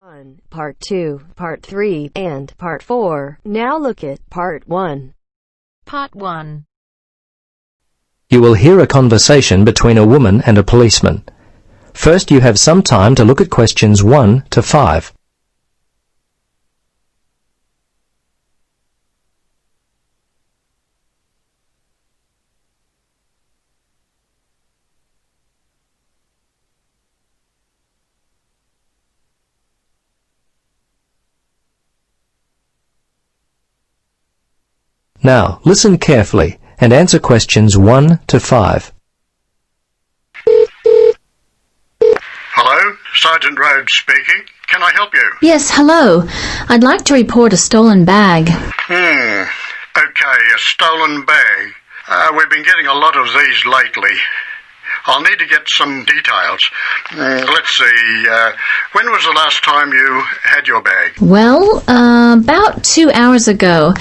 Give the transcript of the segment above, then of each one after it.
1, Part 2, Part 3, and Part 4. Now look at Part 1. Part 1. You will hear a conversation between a woman and a policeman. First, you have some time to look at questions 1 to 5. Now, listen carefully and answer questions 1 to 5. Hello, Sergeant Rhodes speaking. Can I help you? Yes, hello. I'd like to report a stolen bag. Okay, a stolen bag. We've been getting a lot of these lately. I'll need to get some details. Let's see, when was the last time you had your bag? Well, about 2 hours ago.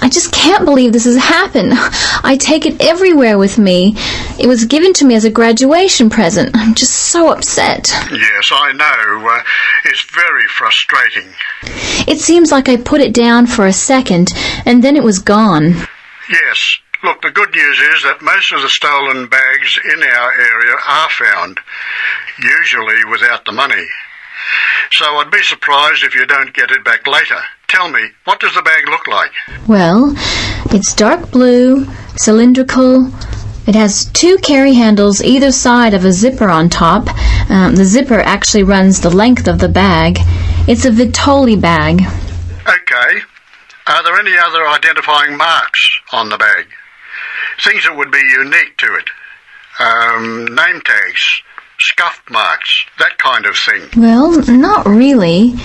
I just can't believe this has happened. I take it everywhere with me. It was given to me as a graduation present. I'm just so upset. Yes, I know. It's very frustrating. It seems like I put it down for a second, and then it was gone. Yes. Look, the good news is that most of the stolen bags in our area are found, usually without the money. So I'd be surprised if you don't get it back later. Tell me, what does the bag look like? Well, it's dark blue, cylindrical. It has 2 carry handles either side of a zipper on top. The zipper actually runs the length of the bag. It's a Vitoli bag. Okay. Are there any other identifying marks on the bag? Things that would be unique to it. Name tags, scuff marks, that kind of thing. Well, not really.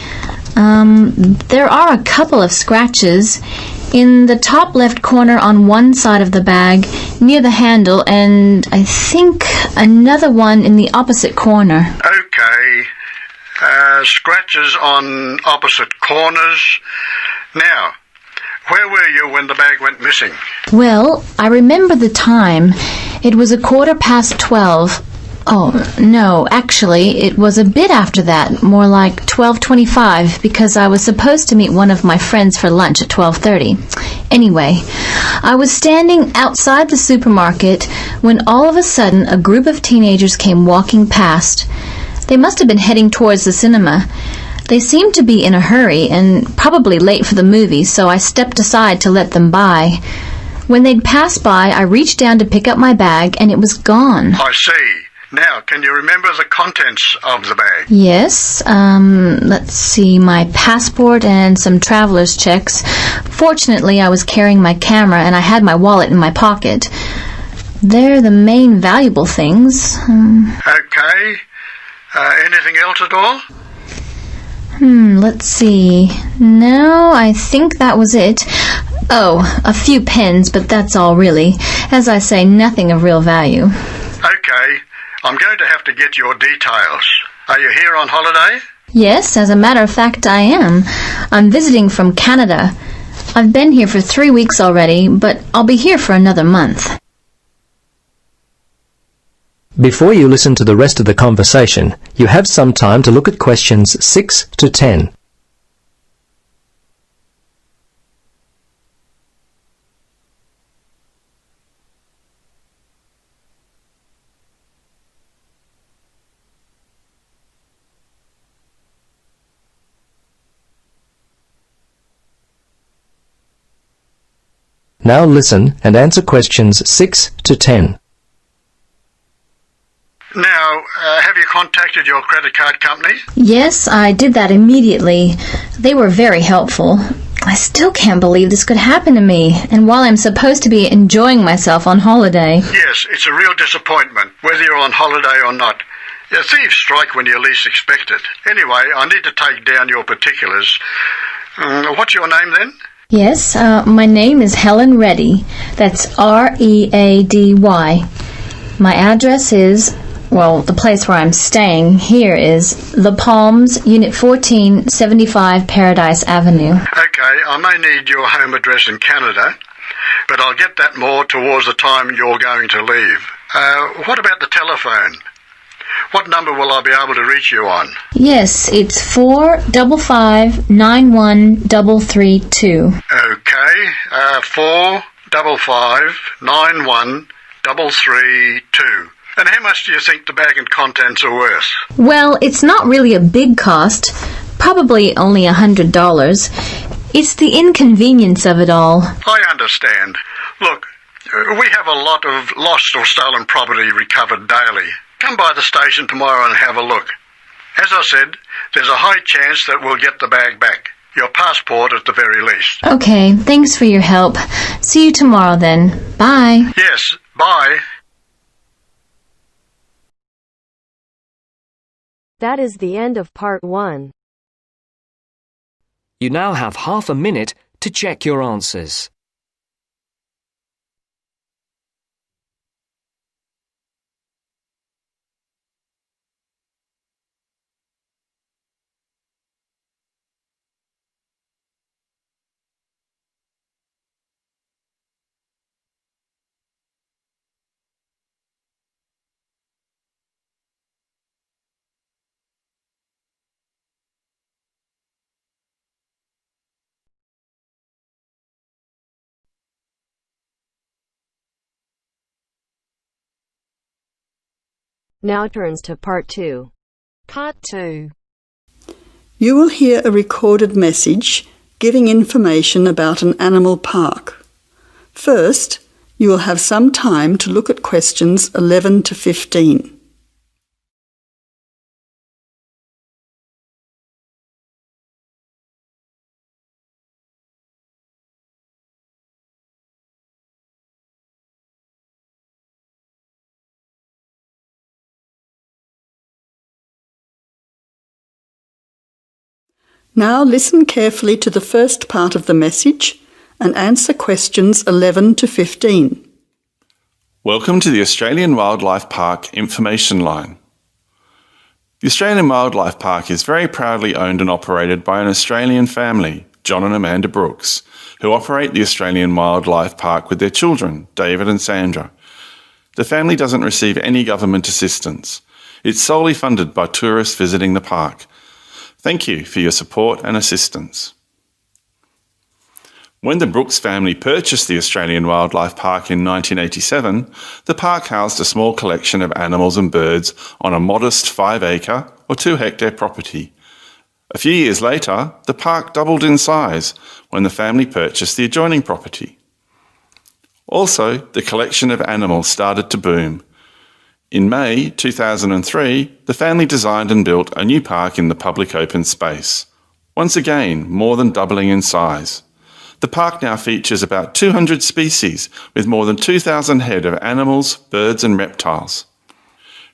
There are a couple of scratches in the top left corner on one side of the bag near the handle, and I think another one in the opposite corner. Okay. Scratches on opposite corners. Now, where were you when the bag went missing? Well, I remember the time. It was 12:15. Oh, no, actually, it was a bit after that, more like 12:25, because I was supposed to meet one of my friends for lunch at 12:30. Anyway, I was standing outside the supermarket when all of a sudden a group of teenagers came walking past. They must have been heading towards the cinema. They seemed to be in a hurry and probably late for the movie, so I stepped aside to let them by. When they'd passed by, I reached down to pick up my bag, and it was gone. I see. Now, can you remember the contents of the bag? Yes, let's see, my passport and some traveler's checks. Fortunately, I was carrying my camera and I had my wallet in my pocket. They're the main valuable things. Okay. Anything else at all? Let's see. No, I think that was it. Oh, a few pens, but that's all really. As I say, nothing of real value. Okay. I'm going to have to get your details. Are you here on holiday? Yes, as a matter of fact, I am. I'm visiting from Canada. I've been here for 3 weeks already, but I'll be here for another month. Before you listen to the rest of the conversation, you have some time to look at questions 6 to 10. Now listen and answer questions 6 to 10. Now, have you contacted your credit card company? Yes, I did that immediately. They were very helpful. I still can't believe this could happen to me, and while I'm supposed to be enjoying myself on holiday. Yes, it's a real disappointment, whether you're on holiday or not. Yeah, thieves strike when you least expect it. Anyway, I need to take down your particulars. What's your name then? Yes, my name is Helen Reddy. That's Ready. My address is, well, the place where I'm staying here is The Palms, Unit 14, 75 Paradise Avenue. Okay, I may need your home address in Canada, but I'll get that more towards the time you're going to leave. What about the telephone? What number will I be able to reach you on? Yes, it's 455-91332. Okay, 455-91332. And how much do you think the bag and contents are worth? Well, it's not really a big cost. Probably only $100. It's the inconvenience of it all. I understand. Look, we have a lot of lost or stolen property recovered daily. Come by the station tomorrow and have a look. As I said, there's a high chance that we'll get the bag back. Your passport at the very least. Okay, thanks for your help. See you tomorrow then. Bye. Yes, bye. That is the end of part 1. You now have half a minute to check your answers. Now turns to part 2. Part 2. You will hear a recorded message giving information about an animal park. First, you will have some time to look at questions 11 to 15. Now listen carefully to the first part of the message and answer questions 11 to 15. Welcome to the Australian Wildlife Park Information Line. The Australian Wildlife Park is very proudly owned and operated by an Australian family, John and Amanda Brooks, who operate the Australian Wildlife Park with their children, David and Sandra. The family doesn't receive any government assistance. It's solely funded by tourists visiting the park. Thank you for your support and assistance. When the Brooks family purchased the Australian Wildlife Park in 1987, the park housed a small collection of animals and birds on a modest 5-acre or 2-hectare property. A few years later, the park doubled in size when the family purchased the adjoining property. Also, the collection of animals started to boom. In May 2003, the family designed and built a new park in the public open space. Once again, more than doubling in size. The park now features about 200 species with more than 2,000 head of animals, birds and reptiles.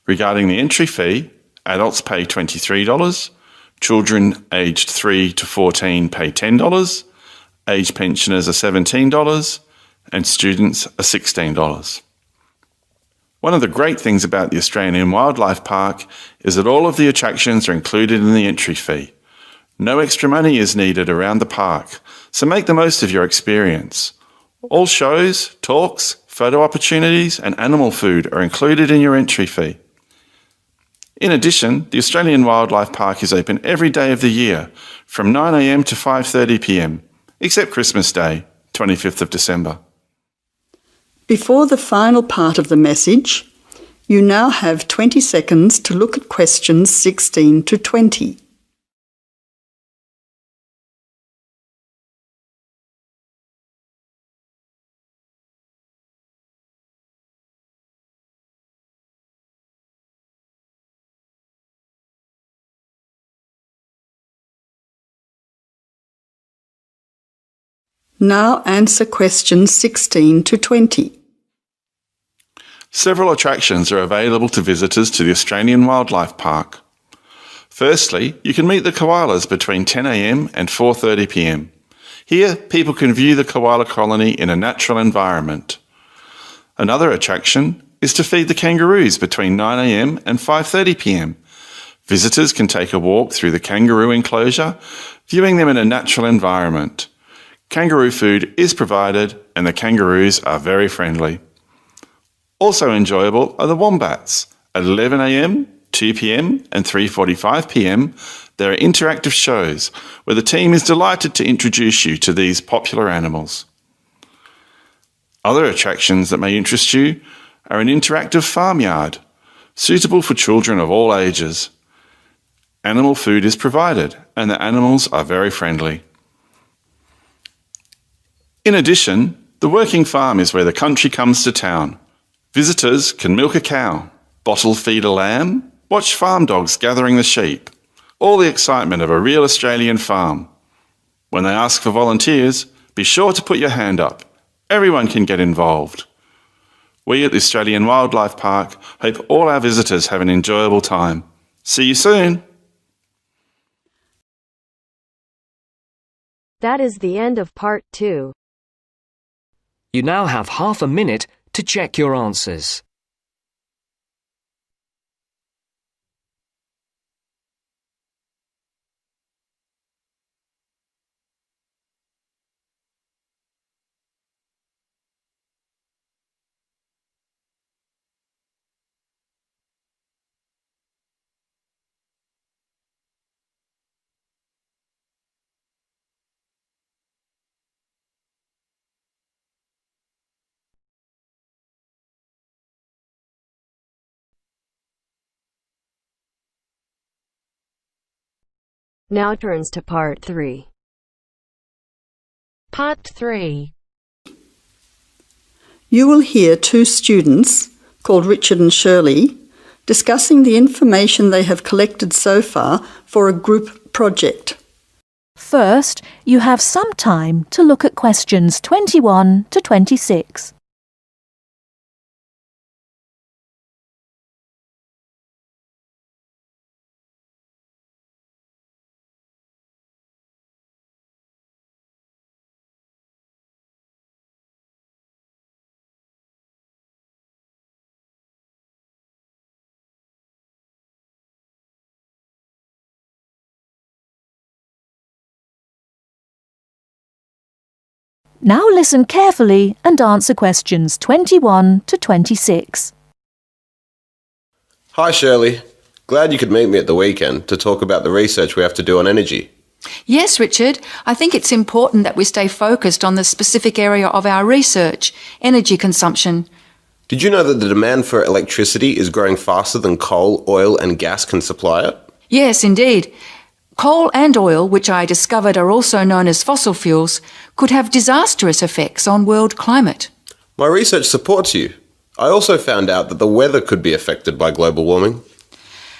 Regarding the entry fee, adults pay $23, children aged 3 to 14 pay $10, age pensioners are $17 and students are $16. One of the great things about the Australian Wildlife Park is that all of the attractions are included in the entry fee. No extra money is needed around the park, so make the most of your experience. All shows, talks, photo opportunities and animal food are included in your entry fee. In addition, the Australian Wildlife Park is open every day of the year from 9 a.m. to 5:30 p.m, except Christmas Day, 25th of December. Before the final part of the message, you now have 20 seconds to look at questions 16 to 20. Now answer questions 16 to 20. Several attractions are available to visitors to the Australian Wildlife Park. Firstly, you can meet the koalas between 10 a.m. and 4:30 p.m. Here, people can view the koala colony in a natural environment. Another attraction is to feed the kangaroos between 9 a.m. and 5:30 p.m. Visitors can take a walk through the kangaroo enclosure, viewing them in a natural environment. Kangaroo food is provided and the kangaroos are very friendly. Also enjoyable are the wombats at 11 a.m. 2 p.m. and 3:45 p.m, there are interactive shows where the team is delighted to introduce you to these popular animals. Other attractions that may interest you are an interactive farmyard, suitable for children of all ages. Animal food is provided and the animals are very friendly. In addition, the working farm is where the country comes to town. Visitors can milk a cow, bottle feed a lamb, watch farm dogs gathering the sheep. All the excitement of a real Australian farm. When they ask for volunteers, be sure to put your hand up. Everyone can get involved. We at the Australian Wildlife Park hope all our visitors have an enjoyable time. See you soon! That is the end of part 2. You now have half a minute to check your answers. Now turns to part 3. Part 3. You will hear two students, called Richard and Shirley, discussing the information they have collected so far for a group project. First, you have some time to look at questions 21 to 26. Now listen carefully and answer questions 21 to 26. Hi Shirley, glad you could meet me at the weekend to talk about the research we have to do on energy. Yes, Richard. I think it's important that we stay focused on the specific area of our research, energy consumption. Did you know that the demand for electricity is growing faster than coal, oil and gas can supply it? Yes, indeed. Coal and oil, which I discovered are also known as fossil fuels, could have disastrous effects on world climate. My research supports you. I also found out that the weather could be affected by global warming.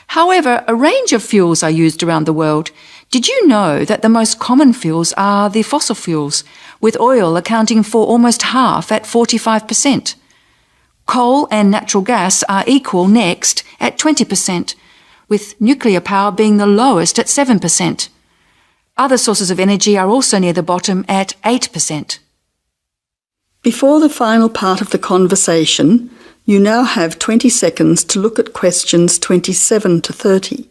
However, a range of fuels are used around the world. Did you know that the most common fuels are the fossil fuels, with oil accounting for almost half at 45%? Coal and natural gas are equal next at 20%, with nuclear power being the lowest at 7%. Other sources of energy are also near the bottom at 8%. Before the final part of the conversation, you now have 20 seconds to look at questions 27 to 30.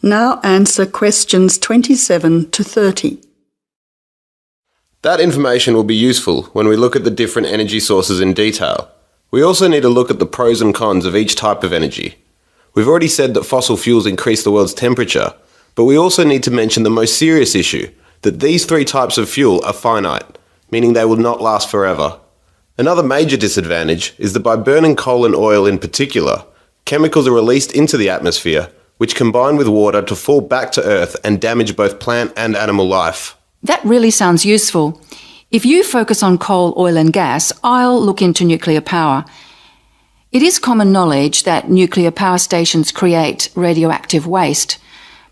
Now answer questions 27 to 30. That information will be useful when we look at the different energy sources in detail. We also need to look at the pros and cons of each type of energy. We've already said that fossil fuels increase the world's temperature, but we also need to mention the most serious issue, that these three types of fuel are finite, meaning they will not last forever. Another major disadvantage is that by burning coal and oil in particular, chemicals are released into the atmosphere, which combine with water to fall back to Earth and damage both plant and animal life. That really sounds useful. If you focus on coal, oil and gas, I'll look into nuclear power. It is common knowledge that nuclear power stations create radioactive waste,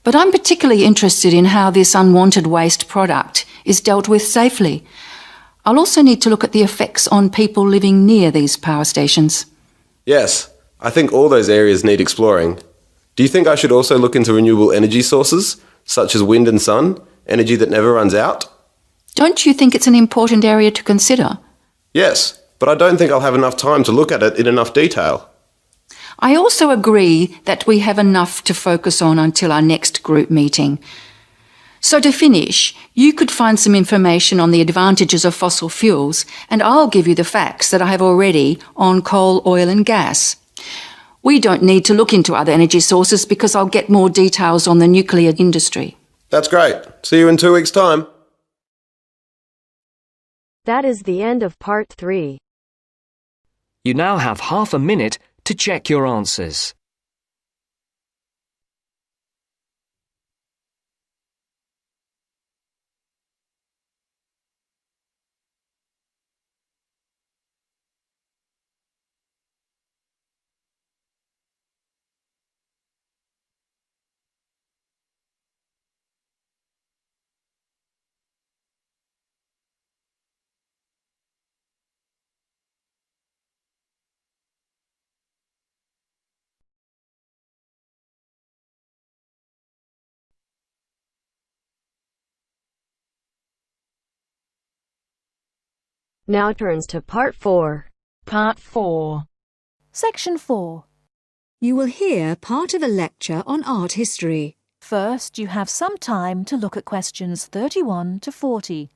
but I'm particularly interested in how this unwanted waste product is dealt with safely. I'll also need to look at the effects on people living near these power stations. Yes, I think all those areas need exploring. Do you think I should also look into renewable energy sources, such as wind and sun, energy that never runs out? Don't you think it's an important area to consider? Yes, but I don't think I'll have enough time to look at it in enough detail. I also agree that we have enough to focus on until our next group meeting. So to finish, you could find some information on the advantages of fossil fuels, and I'll give you the facts that I have already on coal, oil and gas. We don't need to look into other energy sources because I'll get more details on the nuclear industry. That's great. See you in 2 weeks' time. That is the end of part 3. You now have half a minute to check your answers. Now turns to part 4. Part 4. Section 4. You will hear part of a lecture on art history. First, you have some time to look at questions 31 to 40.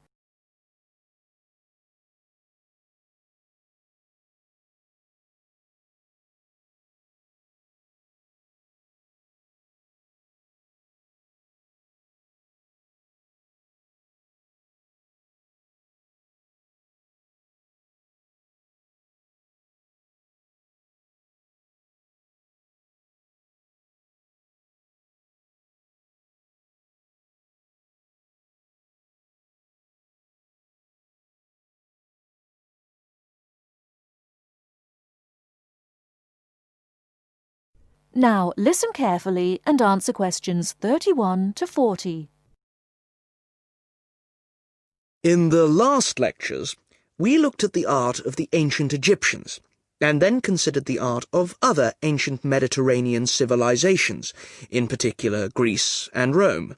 Now listen carefully and answer questions 31 to 40. In the last lectures, we looked at the art of the ancient Egyptians, and then considered the art of other ancient Mediterranean civilizations, in particular Greece and Rome.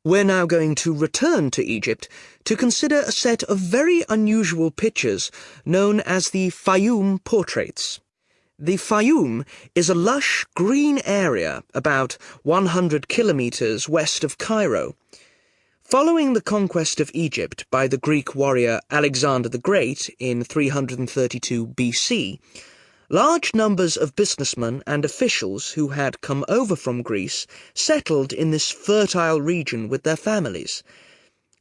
We're now going to return to Egypt to consider a set of very unusual pictures known as the Fayum portraits. The Fayum is a lush green area about 100 kilometers west of Cairo. Following the conquest of Egypt by the Greek warrior Alexander the Great in 332 BC, large numbers of businessmen and officials who had come over from Greece settled in this fertile region with their families.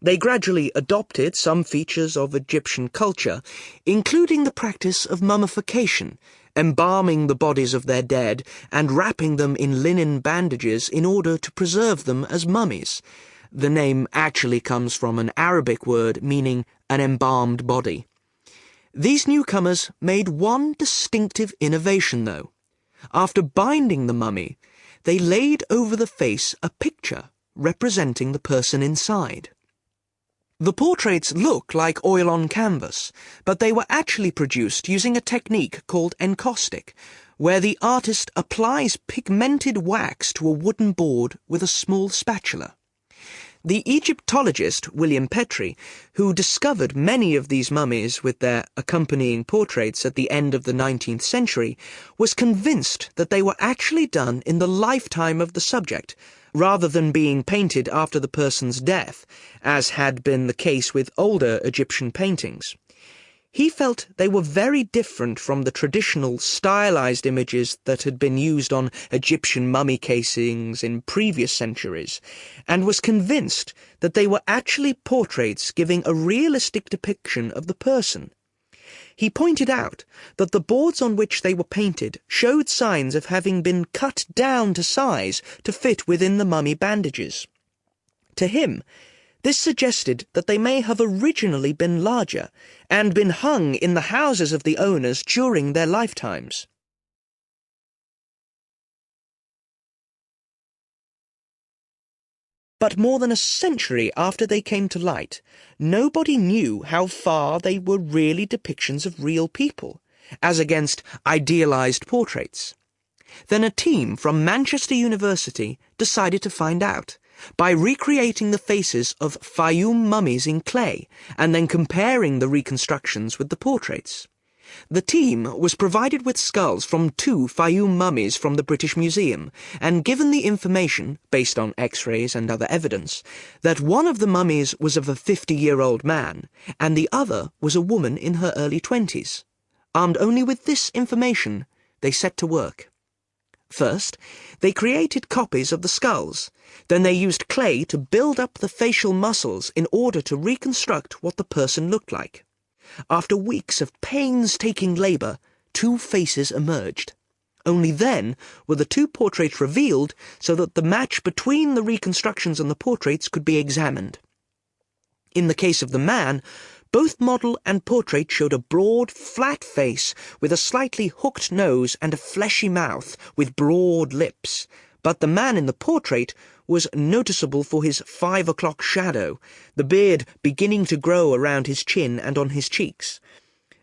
They gradually adopted some features of Egyptian culture, including the practice of mummification, embalming the bodies of their dead and wrapping them in linen bandages in order to preserve them as mummies. The name actually comes from an Arabic word meaning an embalmed body. These newcomers made one distinctive innovation, though. After binding the mummy, they laid over the face a picture representing the person inside. The portraits look like oil on canvas, but they were actually produced using a technique called encaustic, where the artist applies pigmented wax to a wooden board with a small spatula. The Egyptologist William Petrie, who discovered many of these mummies with their accompanying portraits at the end of the 19th century, was convinced that they were actually done in the lifetime of the subject, rather than being painted after the person's death, as had been the case with older Egyptian paintings. He felt they were very different from the traditional stylized images that had been used on Egyptian mummy casings in previous centuries, and was convinced that they were actually portraits giving a realistic depiction of the person. He pointed out that the boards on which they were painted showed signs of having been cut down to size to fit within the mummy bandages. To him, this suggested that they may have originally been larger and been hung in the houses of the owners during their lifetimes. But more than a century after they came to light, nobody knew how far they were really depictions of real people, as against idealized portraits. Then a team from Manchester University decided to find out, by recreating the faces of Fayum mummies in clay, and then comparing the reconstructions with the portraits. The team was provided with skulls from 2 Fayum mummies from the British Museum and given the information, based on X-rays and other evidence, that one of the mummies was of a 50-year-old man and the other was a woman in her early 20s. Armed only with this information, they set to work. First, they created copies of the skulls. Then they used clay to build up the facial muscles in order to reconstruct what the person looked like. After weeks of painstaking labour, 2 faces emerged. Only then were the 2 portraits revealed so that the match between the reconstructions and the portraits could be examined. In the case of the man, both model and portrait showed a broad, flat face with a slightly hooked nose and a fleshy mouth with broad lips. But the man in the portrait was noticeable for his 5 o'clock shadow, the beard beginning to grow around his chin and on his cheeks.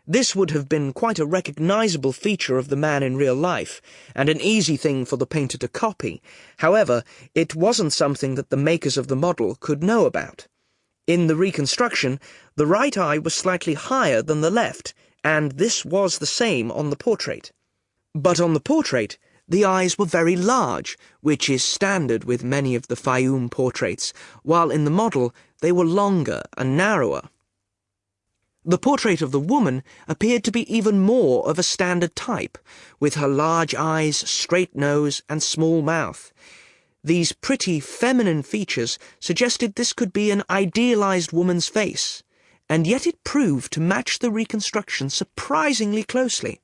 This would have been quite a recognizable feature of the man in real life, and an easy thing for the painter to copy. However, it wasn't something that the makers of the model could know about. In the reconstruction, the right eye was slightly higher than the left, and this was the same on the portrait. But on the portrait, the eyes were very large, which is standard with many of the Fayum portraits, while in the model they were longer and narrower. The portrait of the woman appeared to be even more of a standard type, with her large eyes, straight nose, and small mouth. These pretty feminine features suggested this could be an idealized woman's face, and yet it proved to match the reconstruction surprisingly closely.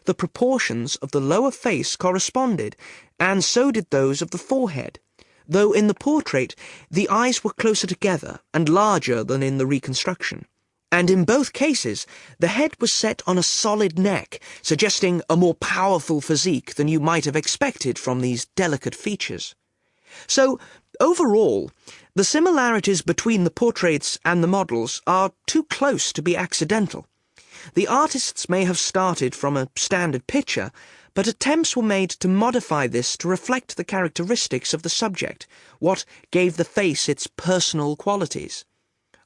The proportions of the lower face corresponded, and so did those of the forehead, though in the portrait the eyes were closer together and larger than in the reconstruction. And in both cases, the head was set on a solid neck, suggesting a more powerful physique than you might have expected from these delicate features. So, overall, the similarities between the portraits and the models are too close to be accidental. The artists may have started from a standard picture, but attempts were made to modify this to reflect the characteristics of the subject, what gave the face its personal qualities.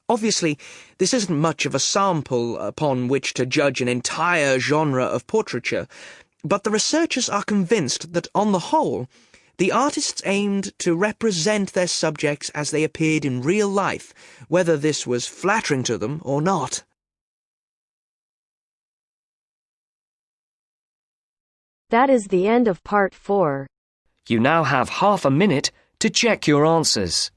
Obviously, this isn't much of a sample upon which to judge an entire genre of portraiture, but the researchers are convinced that, on the whole, the artists aimed to represent their subjects as they appeared in real life, whether this was flattering to them or not. That is the end of part 4. You now have half a minute to check your answers.